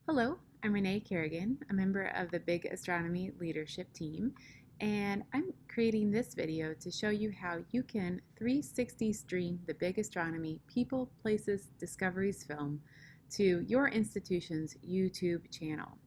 Hello, I'm Renee Kerrigan, a member of the Big Astronomy leadership team, and I'm creating this video to show you how you can 360 stream the Big Astronomy People, Places, Discoveries film to your institution's YouTube channel.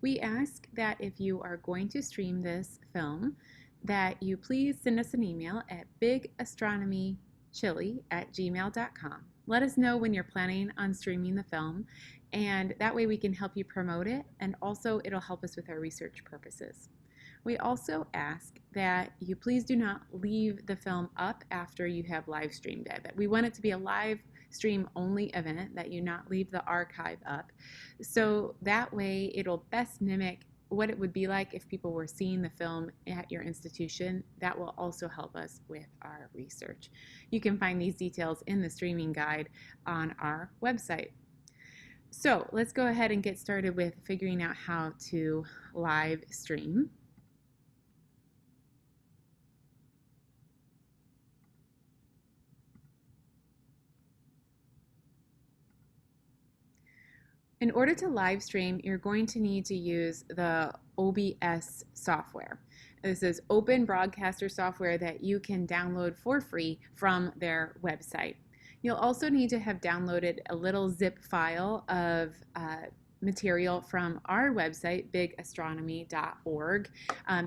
We ask that if you are going to stream this film, that you please send us an email at bigastronomychile@gmail.com. Let us know when you're planning on streaming the film, and that way we can help you promote it, and also it'll help us with our research purposes. We also ask that you please do not leave the film up after you have live streamed it. That we want it to be a live stream only event, that you not leave the archive up. So that way it'll best mimic what it would be like if people were seeing the film at your institution. That will also help us with our research. You can find these details in the streaming guide on our website. So let's go ahead and get started with figuring out how to live stream. In order to live stream, you're going to need to use the OBS software. This is open broadcaster software that you can download for free from their website. You'll also need to have downloaded a little zip file of material from our website, bigastronomy.org,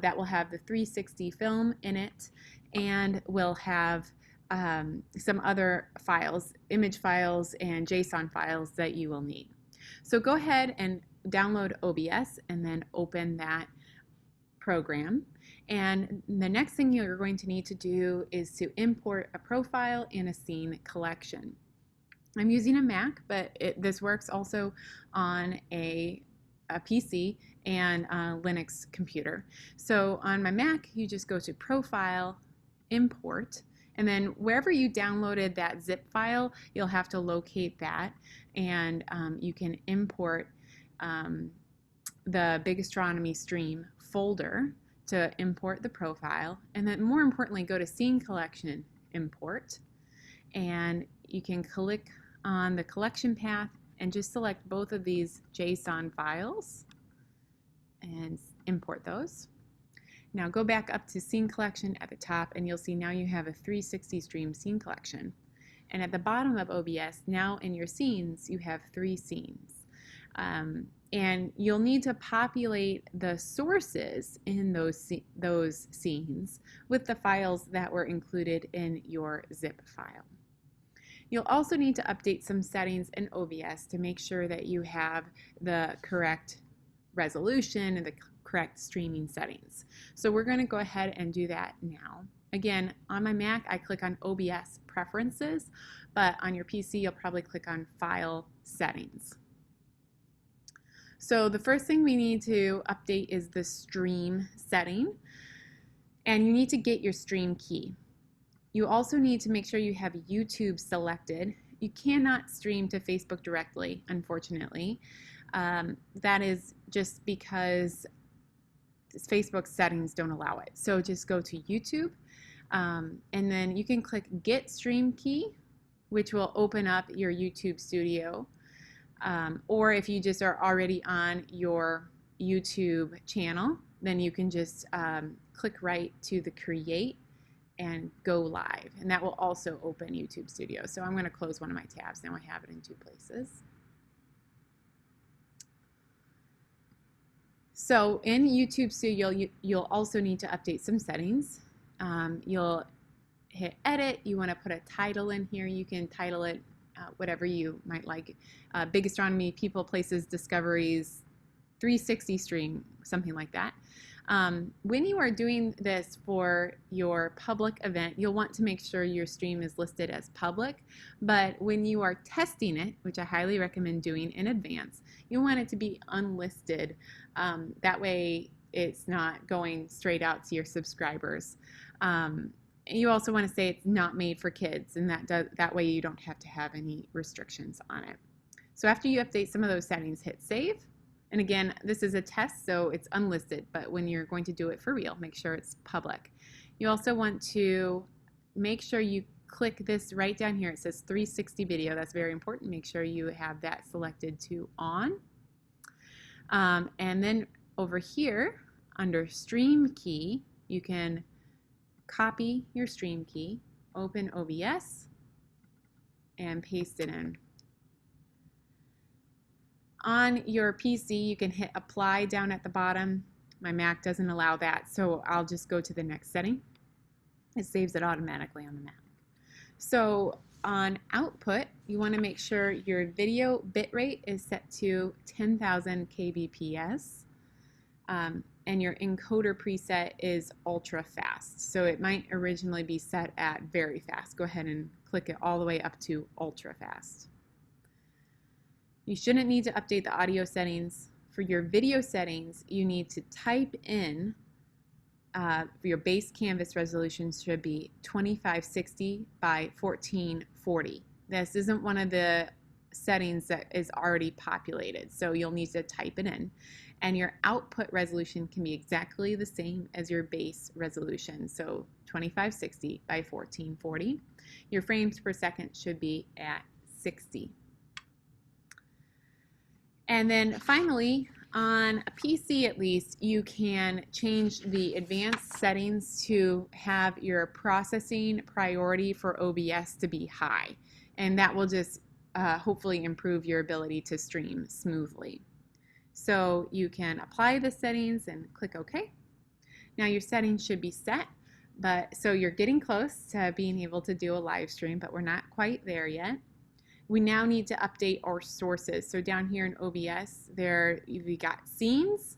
that will have the 360 film in it, and will have some other files, image files and JSON files that you will need. So go ahead and download OBS and then open that program. And the next thing you're going to need to do is to import a profile and a scene collection. I'm using a Mac, but this works also on a PC and a Linux computer. So on my Mac, you just go to Profile, Import, and then wherever you downloaded that zip file, you'll have to locate that, and you can import the Big Astronomy Stream folder to import the profile, and then more importantly, go to Scene Collection, Import, and you can click on the collection path and just select both of these JSON files and import those. Now go back up to Scene Collection at the top, and you'll see now you have a 360 stream scene collection. And at the bottom of OBS, now in your scenes, you have 3 scenes. And you'll need to populate the sources in those scenes with the files that were included in your zip file. You'll also need to update some settings in OBS to make sure that you have the correct resolution and the correct streaming settings. So we're going to go ahead and do that now. Again, on my Mac, I click on OBS Preferences, but on your PC, you'll probably click on File Settings. So the first thing we need to update is the stream setting, and you need to get your stream key. You also need to make sure you have YouTube selected. You cannot stream to Facebook directly, unfortunately. That is just because Facebook settings don't allow it. So just go to YouTube, and then you can click Get Stream Key, which will open up your YouTube Studio. Or if you just are already on your YouTube channel, then you can just click right to the Create and go live, and that will also open YouTube Studio. So I'm going to close one of my tabs. Now I have it in 2 places. So in YouTube Studio, you'll also need to update some settings. You'll hit Edit. You want to put a title in here. You can title it whatever you might like. Big Astronomy, People, Places, Discoveries, 360 Stream, something like that. When you are doing this for your public event, you'll want to make sure your stream is listed as public, but when you are testing it, which I highly recommend doing in advance, you want it to be unlisted. That way it's not going straight out to your subscribers. You also want to say it's not made for kids, and that way you don't have to have any restrictions on it. So after you update some of those settings, hit Save. And again, this is a test, so it's unlisted, but when you're going to do it for real, make sure it's public. You also want to make sure you click this right down here. It says 360 video. That's very important. Make sure you have that selected to on. And then over here under stream key, you can copy your stream key, open OBS, and paste it in. On your PC, you can hit apply down at the bottom. My Mac doesn't allow that, so I'll just go to the next setting. It saves it automatically on the Mac. So on output, you want to make sure your video bitrate is set to 10,000 kbps. And your encoder preset is ultra fast. So it might originally be set at very fast. Go ahead and click it all the way up to ultra fast. You shouldn't need to update the audio settings. For your video settings, you need to type in your base canvas resolution should be 2560 by 1440. This isn't one of the settings that is already populated, so you'll need to type it in. And your output resolution can be exactly the same as your base resolution, so 2560 by 1440. Your frames per second should be at 60. And then finally, on a PC at least, you can change the advanced settings to have your processing priority for OBS to be high. And that will just hopefully improve your ability to stream smoothly. So you can apply the settings and click OK. Now your settings should be set, so you're getting close to being able to do a live stream, but we're not quite there yet. We now need to update our sources. So down here in OBS, we got scenes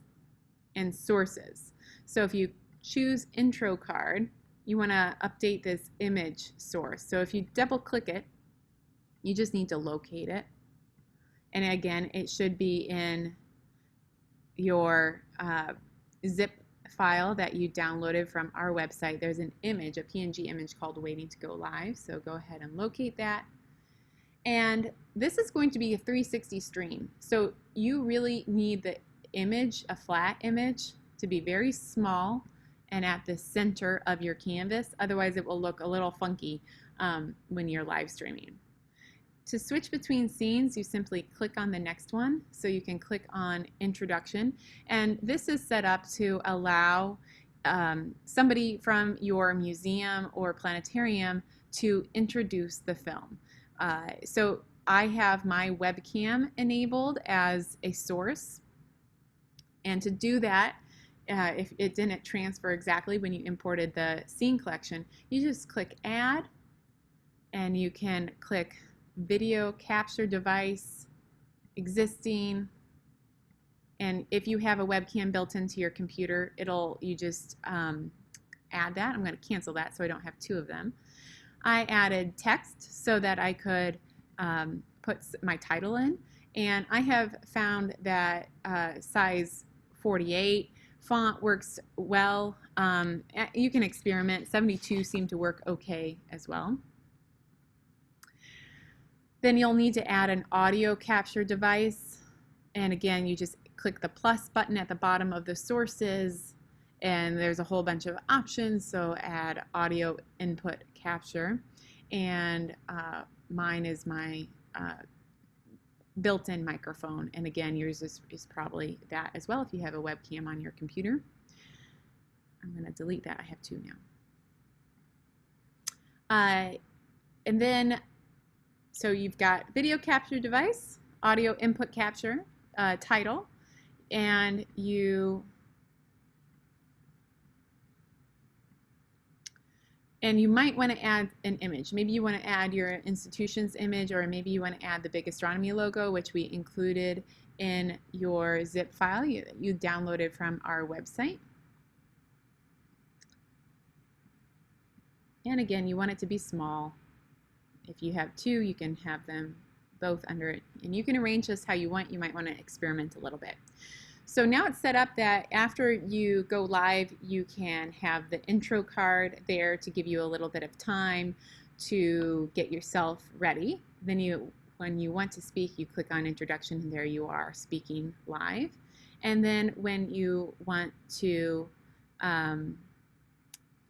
and sources. So if you choose intro card, you want to update this image source. So if you double click it, you just need to locate it. And again, it should be in your zip file that you downloaded from our website. There's an image, a PNG image called Waiting to Go Live. So go ahead and locate that. And this is going to be a 360 stream. So you really need the image, a flat image, to be very small and at the center of your canvas. Otherwise, it will look a little funky when you're live streaming. To switch between scenes, you simply click on the next one. So you can click on Introduction. And this is set up to allow somebody from your museum or planetarium to introduce the film. So I have my webcam enabled as a source, and to do that, if it didn't transfer exactly when you imported the scene collection, you just click Add, and you can click Video Capture Device, Existing, and if you have a webcam built into your computer, you just add that. I'm going to cancel that so I don't have two of them. I added text so that I could put my title in, and I have found that size 48 font works well. You can experiment. 72 seemed to work okay as well. Then you'll need to add an audio capture device, and again, you just click the plus button at the bottom of the sources, and there's a whole bunch of options. So add audio input capture, and mine is my built-in microphone, and again, yours is probably that as well if you have a webcam on your computer. I'm going to delete that. I have two now. And then, so you've got video capture device, audio input capture, title, and you might want to add an image. Maybe you want to add your institution's image, or maybe you want to add the Big Astronomy logo, which we included in your zip file you downloaded from our website. And again, you want it to be small. If you have two, you can have them both under it. And you can arrange this how you want. You might want to experiment a little bit. So now it's set up that after you go live, you can have the intro card there to give you a little bit of time to get yourself ready. Then when you want to speak, you click on Introduction, and there you are speaking live. And then when you want to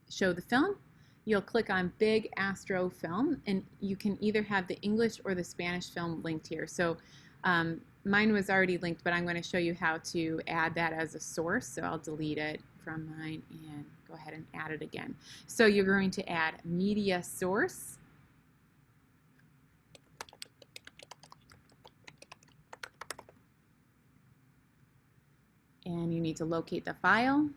show the film, you'll click on Big Astro Film, and you can either have the English or the Spanish film linked here. So Mine was already linked, but I'm going to show you how to add that as a source. So I'll delete it from mine and go ahead and add it again. So you're going to add media source. And you need to locate the file.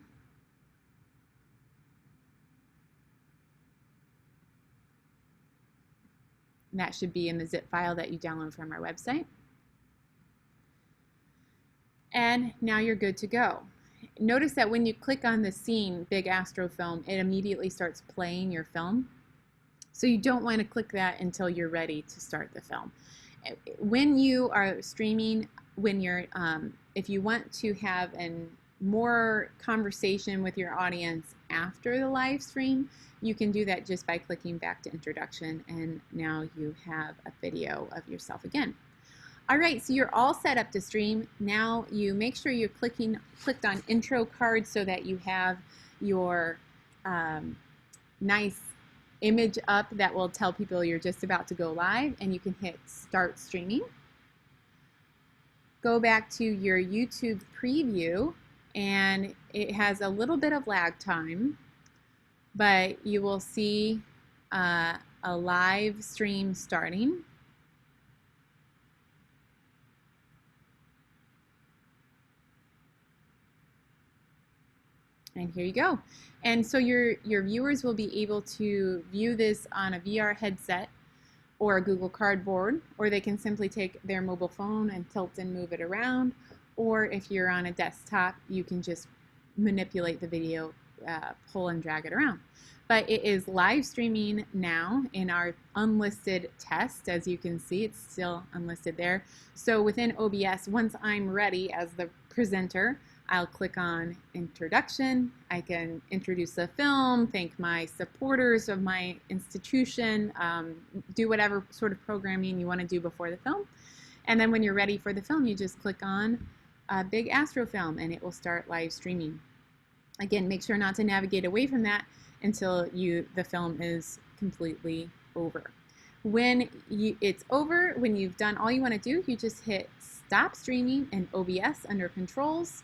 And that should be in the zip file that you download from our website. And now you're good to go. Notice that when you click on the scene, Big Astro Film, it immediately starts playing your film. So you don't want to click that until you're ready to start the film. When you are streaming, if you want to have more conversation with your audience after the live stream, you can do that just by clicking back to introduction, and now you have a video of yourself again. All right, so you're all set up to stream. Now you make sure you're clicked on intro card so that you have your nice image up that will tell people you're just about to go live, and you can hit start streaming. Go back to your YouTube preview, and it has a little bit of lag time, but you will see a live stream starting. And here you go. And so your viewers will be able to view this on a VR headset or a Google Cardboard, or they can simply take their mobile phone and tilt and move it around, or if you're on a desktop, you can just manipulate the video, pull and drag it around. But it is live streaming now in our unlisted test. As you can see, it's still unlisted there. So within OBS, once I'm ready as the presenter, I'll click on introduction. I can introduce the film, thank my supporters of my institution, do whatever sort of programming you want to do before the film. And then when you're ready for the film, you just click on Big Astro Film and it will start live streaming. Again, make sure not to navigate away from that until the film is completely over. When it's over, when you've done all you want to do, you just hit stop streaming in OBS under controls.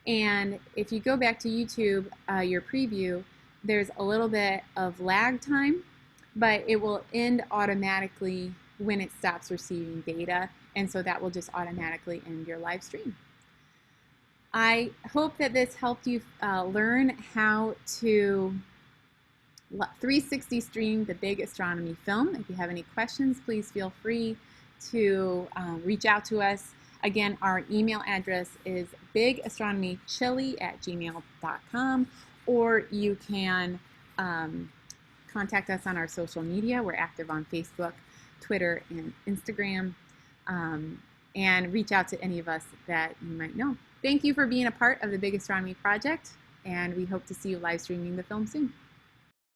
And if you go back to YouTube, your preview, there's a little bit of lag time, but it will end automatically when it stops receiving data, and so that will just automatically end your live stream. I hope that this helped you learn how to 360 stream the Big Astronomy film. If you have any questions, please feel free to reach out to us. Again, our email address is bigastronomychili@gmail.com, or you can contact us on our social media. We're active on Facebook, Twitter, and Instagram, and reach out to any of us that you might know. Thank you for being a part of the Big Astronomy project, and we hope to see you live streaming the film soon.